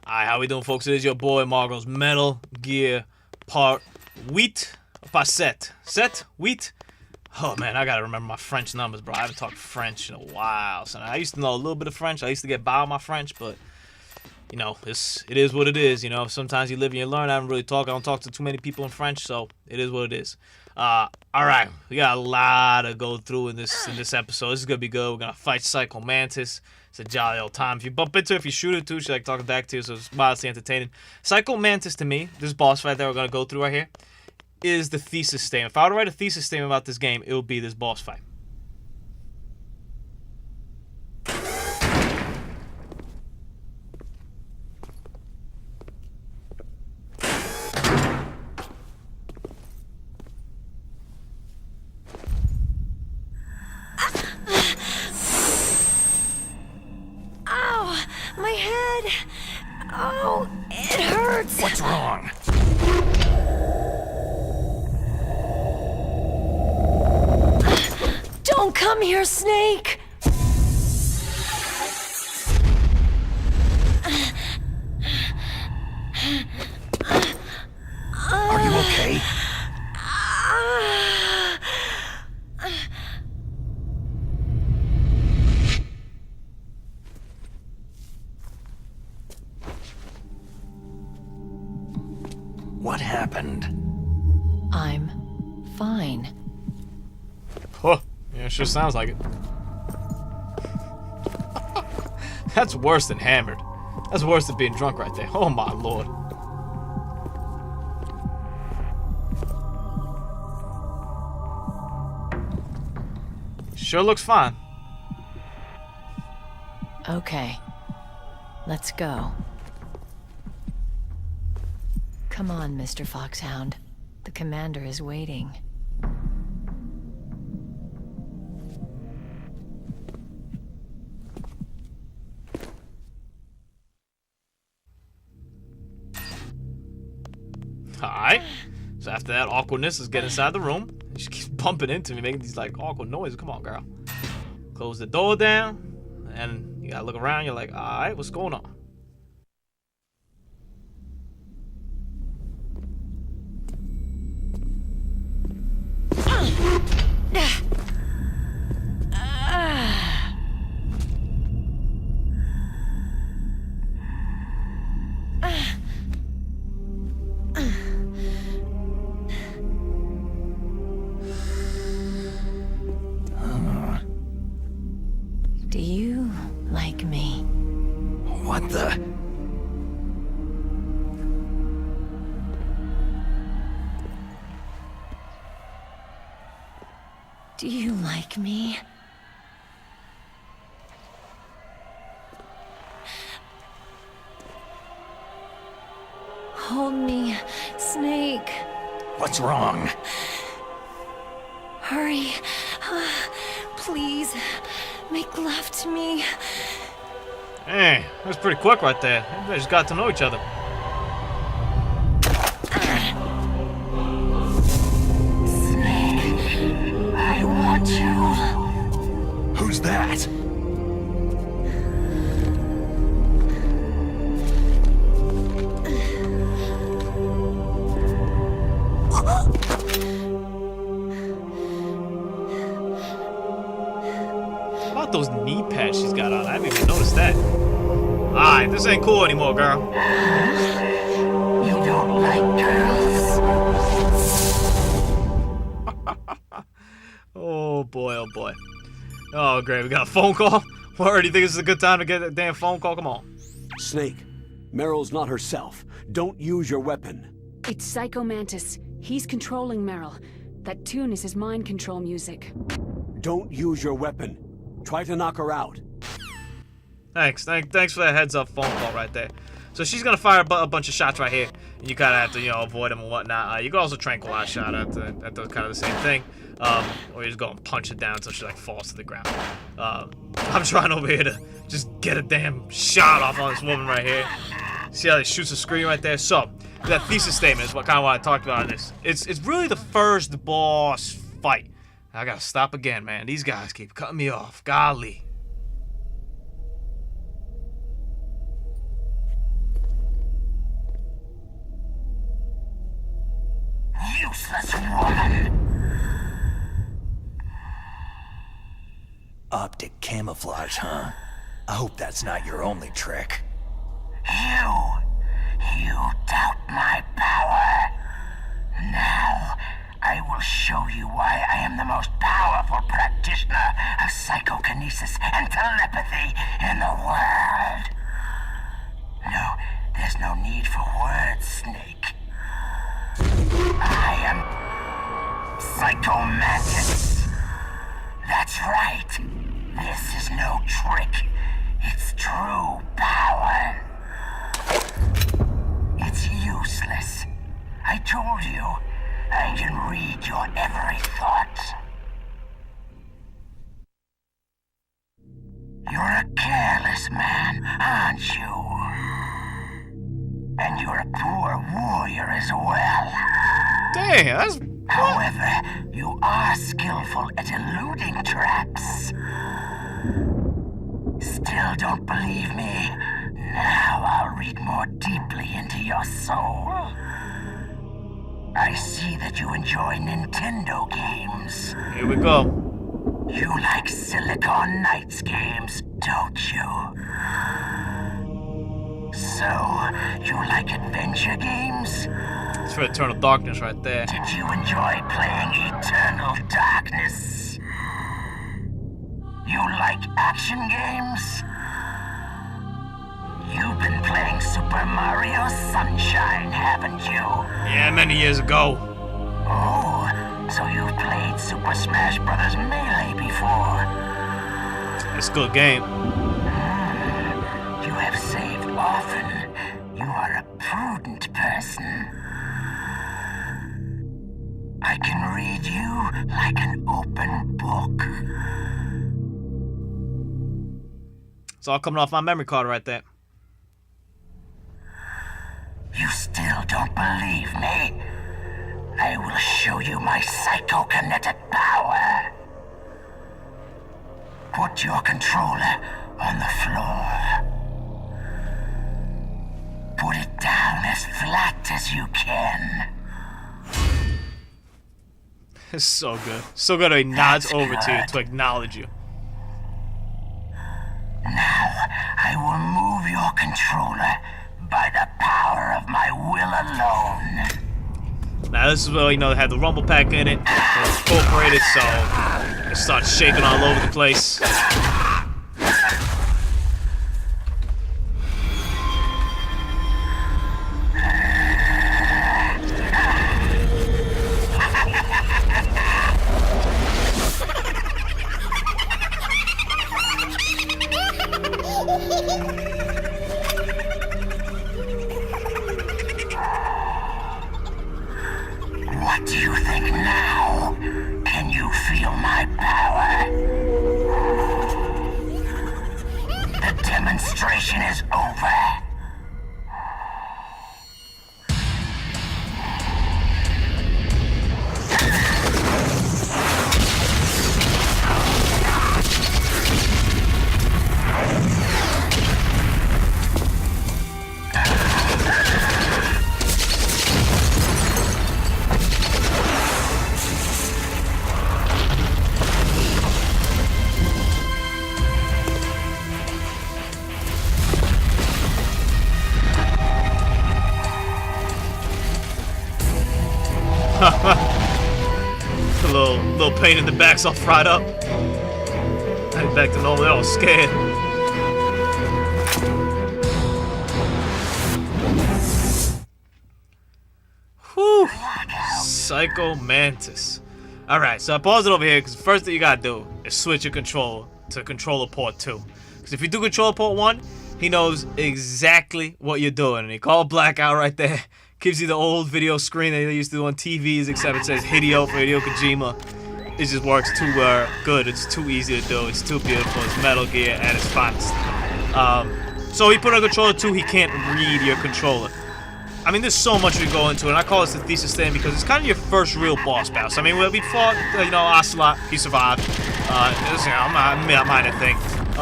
Alright, how we doing, folks? It is your boy Margo's Metal Gear Part Wheat. Set? Wheat? Oh man, I gotta remember my French numbers, bro. I haven't talked French in a while. So I used to know a little bit of French. I used to get by on my French, but you know, it is what it is. You know, sometimes you live and you learn. I haven't really talked. I don't talk to too many people in French, so it is what it is. Alright, we got a lot to go through in this episode. This is gonna be good. We're gonna fight Psycho Mantis. It's a jolly old time. If you bump into her, if you shoot her too, she like talking back to you, so it's mildly entertaining. Psycho Mantis, to me, this boss fight that we're gonna go through right here, is the thesis statement. If I were to write a thesis statement about this game, it would be this boss fight. My head! Oh, it hurts! What's wrong? Don't come here, Snake! Are you okay? What happened? I'm fine. Huh. Yeah, it sure sounds like it. That's worse than hammered. That's worse than being drunk right there. Oh my lord. Sure looks fine. Okay. Let's go. Come on, Mr. Foxhound. The commander is waiting. Alright. So after that awkwardness, let's get inside the room. She keeps bumping into me, making these like awkward noises. Come on, girl. Close the door down. And you gotta look around. You're like, alright, what's going on? Do you like me? What the? Do you like me? Hold me, Snake. What's wrong? Hurry. Please, make love to me. Hey, that was pretty quick right there. Everybody just got to know each other. Snake, I want you. Who's that? What about those knee pads she's got on? I haven't even noticed that. Alright, this ain't cool anymore, girl. You don't like girls. Oh boy, oh boy. Oh great, we got a phone call? Word, do you think this is a good time to get that damn phone call? Come on. Snake, Meryl's not herself. Don't use your weapon. It's Psycho Mantis. He's controlling Meryl. That tune is his mind control music. Don't use your weapon. Try to knock her out. Thanks for that heads up phone call right there. So she's gonna fire a bunch of shots right here, and you kind of have to, you know, avoid them and whatnot. You can also tranquilize shot at the kind of the same thing, or you just go and punch it down until she like falls to the ground. I'm trying over here to just get a damn shot off on this woman right here. See how they shoots a screen right there? So that thesis statement is what kind of what I talked about in this. It's really the first boss fight. I gotta stop again, man. These guys keep cutting me off. Golly. Useless woman! Optic camouflage, huh? I hope that's not your only trick. You doubt my power. Now, I will show you why I am the most powerful practitioner of psychokinesis and telepathy in the world. No, there's no need for words, Snake. I am Mantis. That's right. This is no trick. It's true power. It's useless. I told you, I can read your every thought. You're a careless man, aren't you? And you're a poor warrior as well. Damn, that's... However, you are skillful at eluding traps. Still don't believe me? Now I'll read more deeply into your soul. I see that you enjoy Nintendo games. Here we go. You like Silicon Knights games, don't you? So, you like adventure games? It's for Eternal Darkness right there. Did you enjoy playing Eternal Darkness? You like action games? You've been playing Super Mario Sunshine, haven't you? Yeah, many years ago. Oh, so you've played Super Smash Bros. Melee before? It's a good game. You have saved often. You are a prudent person. I can read you like an open book. It's all coming off my memory card right there. You still don't believe me? I will show you my psychokinetic power. Put your controller on the floor. Put it down as flat as you can. It's so good. So good he nods over to you to acknowledge you. Now, I will move your controller by the power of my will alone. Now this is where, you know, they had the rumble pack in it. It's incorporated, so it starts shaking all over the place. What do you think now? Can you feel my power? The demonstration is over. A little pain in the back's all fried up. I'm back to normal. I was scared. Whew. Psycho Mantis. Alright, so I paused it over here because the first thing you gotta do is switch your controller to controller port 2. Because if you do controller port 1, he knows exactly what you're doing. And he called blackout right there. Gives you the old video screen that they used to do on TVs, except it says Hideo for Hideo Kojima. It just works too good. It's too easy to do. It's too beautiful. It's Metal Gear at its finest. So he put on controller 2. He can't read your controller. I mean, there's so much we go into, and I call this the thesis stand because it's kind of your first real boss battle. So, I mean, we fought, Ocelot. He survived. It was, a minor thing.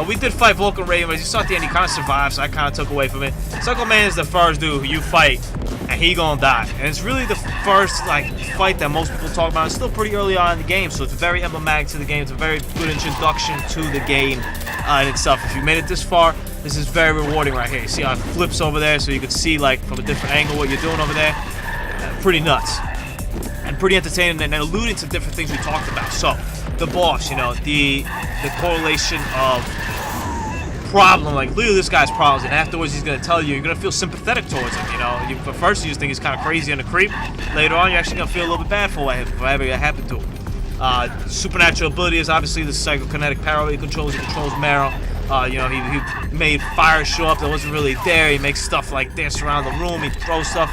We did fight Vulcan Raven, but as you saw at the end, he kind of survived, so I kind of took away from it. Psycho Man is the first dude who you fight, and he gonna die. And it's really the first, fight that most people talk about. It's still pretty early on in the game, so it's very emblematic to the game. It's a very good introduction to the game in itself. If you made it this far, this is very rewarding right here. You see how it flips over there, so you can see, from a different angle what you're doing over there. Pretty nuts. And pretty entertaining, and alluding to different things we talked about. So, the boss, the correlation of problem, literally this guy's problems, and afterwards he's gonna tell you, you're gonna feel sympathetic towards him. At first you just think he's kind of crazy and a creep. Later on, you're actually gonna feel a little bit bad for whatever happened to him. Supernatural ability is obviously the psychokinetic power he controls. He controls Meryl. He made fire show up that wasn't really there. He makes stuff dance around the room. He throws stuff.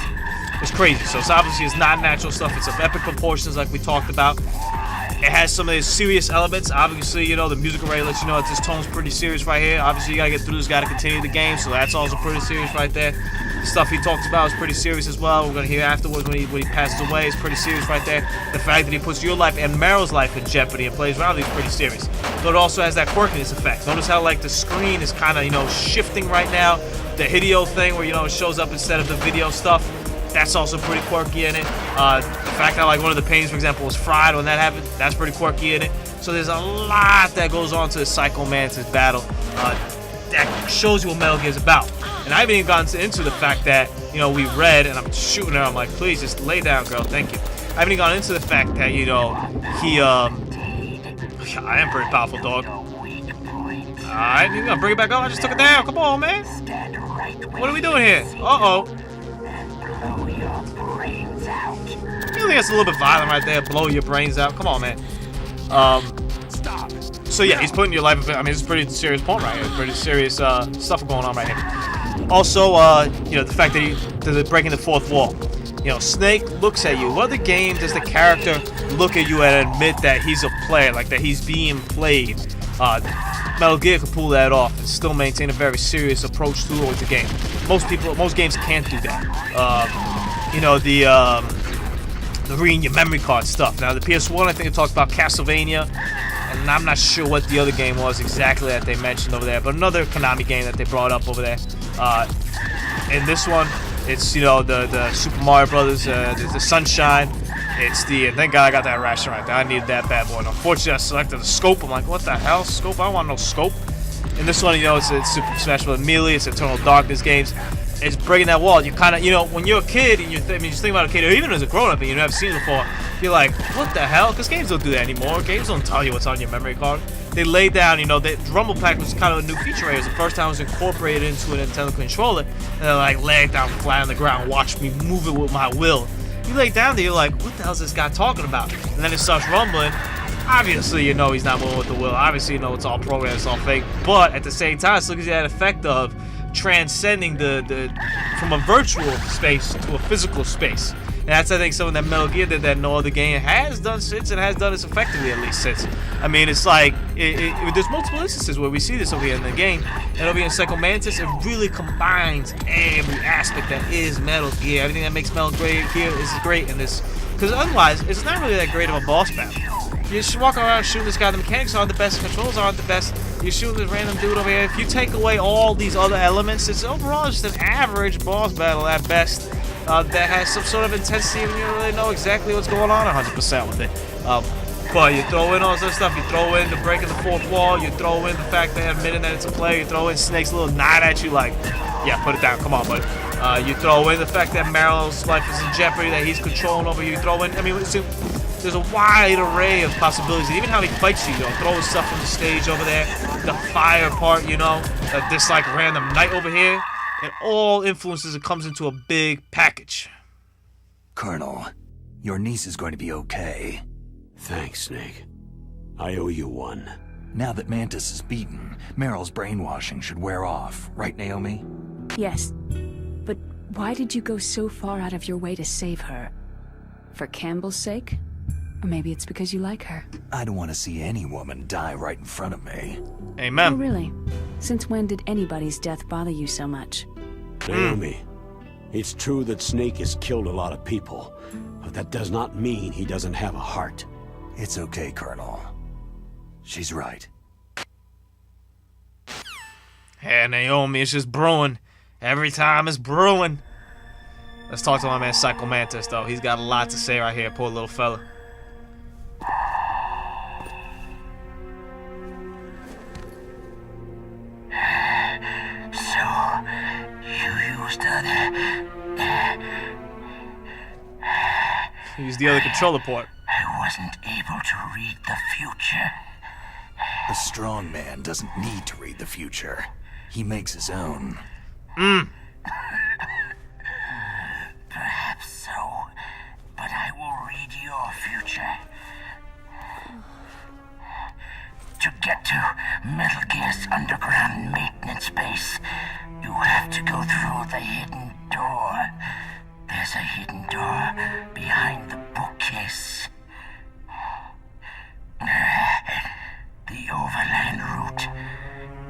It's crazy. So it's obviously it's not natural stuff. It's of epic proportions, like we talked about. It has some of these serious elements. Obviously, the music array lets you know that this tone's pretty serious right here. Obviously, you gotta get through this, gotta continue the game, so that's also pretty serious right there. The stuff he talks about is pretty serious as well. We're gonna hear afterwards when he passes away is pretty serious right there. The fact that he puts your life and Meryl's life in jeopardy and plays around is pretty serious. But it also has that quirkiness effect. Notice how the screen is kind of shifting right now. The Hideo thing where it shows up instead of the video stuff. That's also pretty quirky in it. The fact that one of the paintings, for example, was fried when that happened, that's pretty quirky in it. So there's a lot that goes on to the Psycho Mantis battle that shows you what Metal Gear is about. And I haven't even gotten into the fact that, we read, and I'm shooting her, I'm like, please just lay down, girl, thank you. I haven't even gone into the fact that, he, I am pretty powerful, dog. Alright, you gonna bring it back up? I just took it down, come on, man. What are we doing here? Uh-oh. I think that's a little bit violent right there. Blow your brains out. Come on, man. So yeah, he's putting your life. I mean, it's a pretty serious point right here. Pretty serious stuff going on right here. Also, the fact that they're breaking the fourth wall. Snake looks at you. What other game does the character look at you and admit that he's a player, that he's being played? Metal Gear could pull that off and still maintain a very serious approach towards the game. Most games can't do that. The reading your memory card stuff. Now, the PS1, I think it talks about Castlevania, and I'm not sure what the other game was exactly that they mentioned over there, but another Konami game that they brought up over there. In this one, it's the Super Mario Brothers, the Sunshine. It's thank God I got that ration right there. I needed that bad boy. And unfortunately, I selected the scope. I'm like, what the hell, scope? I don't want no scope. In this one, it's Super Smash Bros. Melee. It's Eternal Darkness games. It's breaking that wall. You kind of, when you're a kid and you just think about a kid, or even as a grown-up and you've never seen it before, you're like, what the hell? Because games don't do that anymore. Games don't tell you what's on your memory card. They lay down, the Rumble Pack was kind of a new feature. It was the first time it was incorporated into a Nintendo controller, and they're lay it down flat on the ground, watch me move it with my will. You lay down there, you're like, what the hell is this guy talking about? And then it starts rumbling. Obviously, he's not moving with the will. Obviously, it's all programmed, it's all fake. But at the same time, it still gives you that effect of transcending from a virtual space to a physical space. And that's, I think, something that Metal Gear did that no other game has done since, and has done this effectively at least since. I mean, it's there's multiple instances where we see this over here in the game, and over here in Psycho Mantis, it really combines every aspect that is Metal Gear. Everything that makes Metal Gear is great in this, because otherwise, it's not really that great of a boss battle. You're just walking around shooting this guy. The mechanics aren't the best. The controls aren't the best. You're shooting this random dude over here. If you take away all these other elements, it's overall just an average boss battle at best that has some sort of intensity, and you don't really know exactly what's going on 100% with it. But you throw in all this other stuff. You throw in the breaking the fourth wall. You throw in the fact that admitting that it's a player. You throw in Snake's little nod at you like, yeah, put it down. Come on, bud. You throw in the fact that Meryl's life is in jeopardy, that he's controlling over you. You throw in, there's a wide array of possibilities. Even how he fights you, throwing stuff from the stage over there, the fire part, this random night over here. It all influences, it comes into a big package. Colonel, your niece is going to be okay. Thanks, Snake. I owe you one. Now that Mantis is beaten, Meryl's brainwashing should wear off, right, Naomi? Yes. But why did you go so far out of your way to save her? For Campbell's sake? Or maybe it's because you like her. I don't want to see any woman die right in front of me. Oh, Amen. really? Since when did anybody's death bother you so much? Naomi, it's true that Snake has killed a lot of people, but that does not mean he doesn't have a heart. It's okay, Colonel. She's right. Yeah, Naomi, it's just brewing. Every time it's brewing. Let's talk to my man Psycho Mantis, though. He's got a lot to say right here, poor little fella. So, you used other... Use the other controller port. I wasn't able to read the future. A strong man doesn't need to read the future. He makes his own. Perhaps so, but I will read your future. To get to Metal Gear's underground maintenance base, you have to go through the hidden door. There's a hidden door behind the bookcase. The overland route.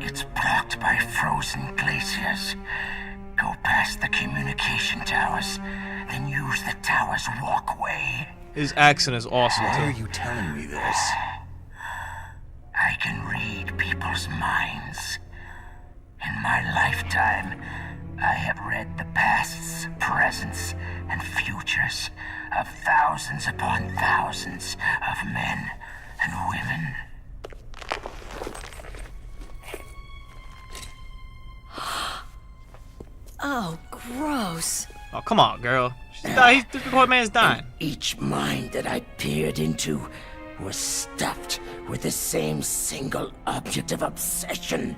It's blocked by frozen glaciers. Go past the communication towers, then use the tower's walkway. His accent is awesome, Why are too. you telling me this? I can read people's minds. In my lifetime, I have read the pasts, presents, and futures of thousands upon thousands of men and women. Oh, gross. Oh, come on, girl. The poor man's dying. Each mind that I peered into was stuffed with the same single object of obsession.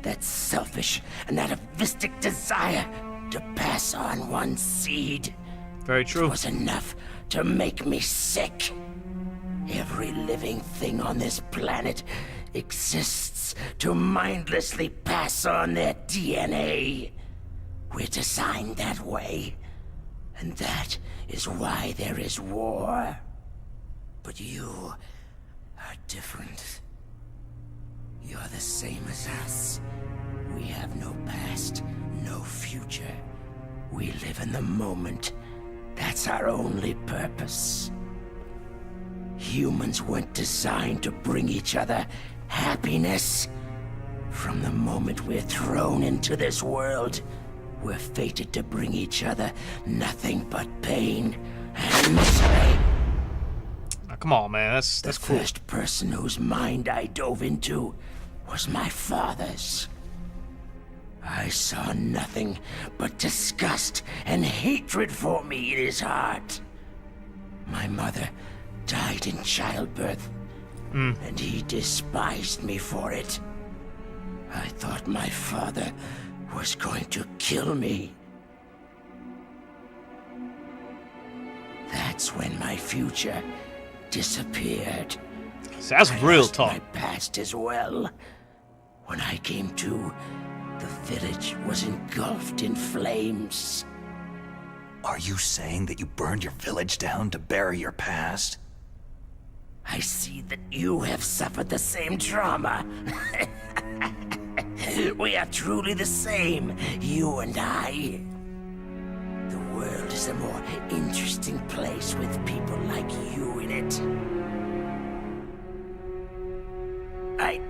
That selfish and atavistic desire to pass on one seed. Very true. Was enough to make me sick. Every living thing on this planet exists to mindlessly pass on their DNA. We're designed that way, and that is why there is war. But you are different. You're the same as us. We have no past, no future. We live in the moment. That's our only purpose. Humans weren't designed to bring each other happiness. From the moment we're thrown into this world, we're fated to bring each other nothing but pain and misery. Oh, come on, man. That's The cool. first person whose mind I dove into was my father's. I saw nothing but disgust and hatred for me in his heart. My mother died in childbirth, and he despised me for it. I thought my father was going to kill me. That's when my future disappeared. See, that's I real lost talk. my past as well. When I came to, the village was engulfed in flames. Are you saying that you burned your village down to bury your past? I see that you have suffered the same trauma. We are truly the same, you and I. The world is a more interesting place with people like you in it. I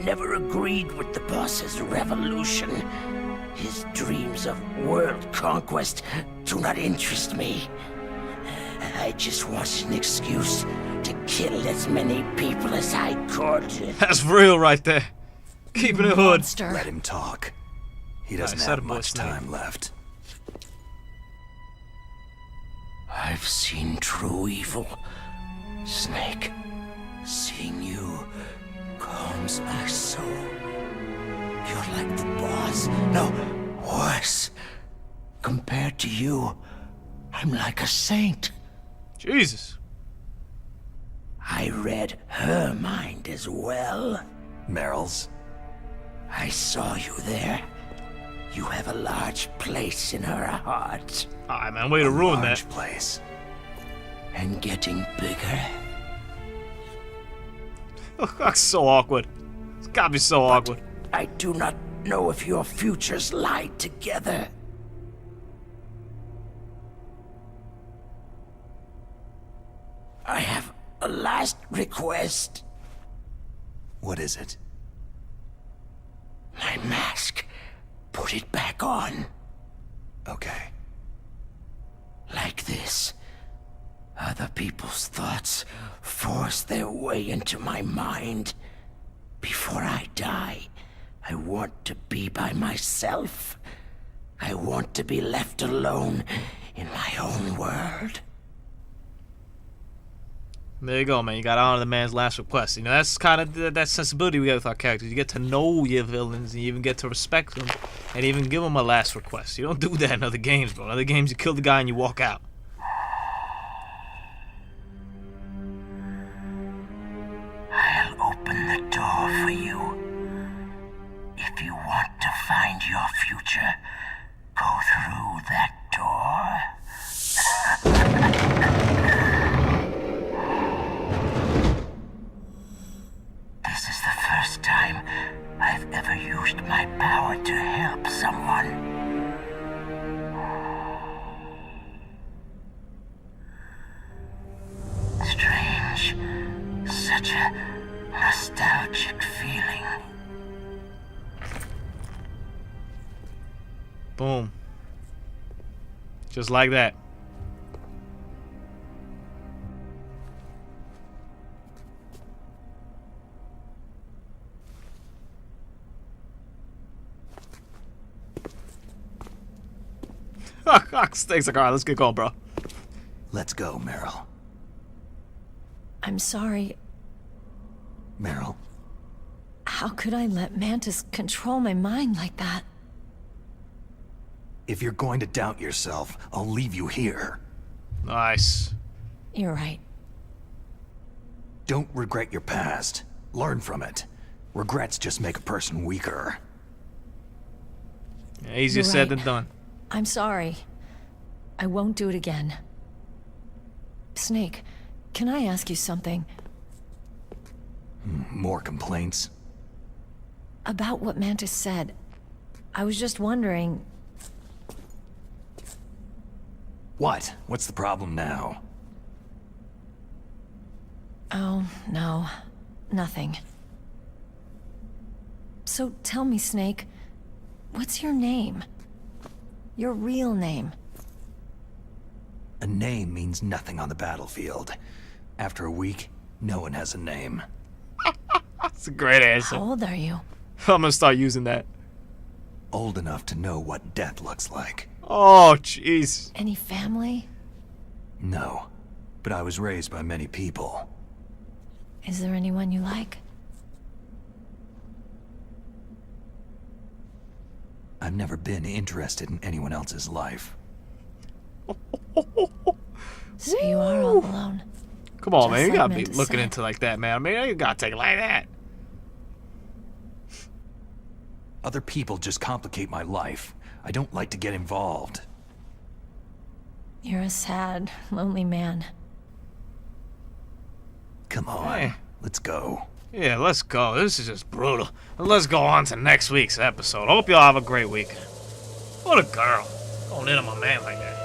never agreed with the boss's revolution. His dreams of world conquest do not interest me. I just wanted an excuse to kill as many people as I could. That's real right there. Keeping it hood. Monster. Let him talk. He doesn't said have it, boy, much Snake. time left. I've seen true evil, Snake. Seeing you calms my soul. You're like the boss. No, worse. Compared to you, I'm like a saint. Jesus. I read her mind as well. Meryl's? I saw you there. You have a large place in her heart. Alright, man, way to ruin that. Large place. And getting bigger. That's so awkward. It's gotta be so awkward. I do not know if your futures lie together. I have a last request. What is it? My mask. Put it back on. Okay. Like this. Other people's thoughts force their way into my mind. Before I die, I want to be by myself. I want to be left alone in my own world. There you go, man. You gotta honor the man's last request. You know, that's kind of that sensibility we got with our characters. You get to know your villains, and you even get to respect them, and even give them a last request. You don't do that in other games, bro. In other games, you kill the guy and you walk out. I'll open the door for you. If you want to find your future, go through that door. This is the first time I've ever used my power to help someone. Strange. Such a nostalgic feeling. Boom. Just like that. Thanks, like, alright, let's get going, bro. Let's go, Meryl. I'm sorry. Meryl, How could I let Mantis control my mind like that? if you're going to doubt yourself, I'll leave you here. Nice. You're right. Don't regret your past. Learn from it. Regrets just make a person weaker. Yeah, easier You're said right. than done. I'm sorry. I won't do it again. Snake, can I ask you something? More complaints? About what Mantis said. I was just wondering... What? What's the problem now? Oh, no. Nothing. So tell me, Snake, what's your name? Your real name? A name means nothing on the battlefield. After a week, no one has a name. That's a great answer. How old are you? I'm gonna start using that. Old enough to know what death looks like. Oh, jeez. Any family? No, but I was raised by many people. Is there anyone you like? I've never been interested in anyone else's life. So you are all alone. Come on, Just man. You like gotta be Mantis looking said. into like that, man. I mean, you gotta take it like that. Other people just complicate my life. I don't like to get involved. You're a sad, lonely man. Come on, Hey. let's go. Yeah, let's go. This is just brutal. Let's go on to next week's episode. Hope y'all have a great week. What a girl. Going in on my man like that.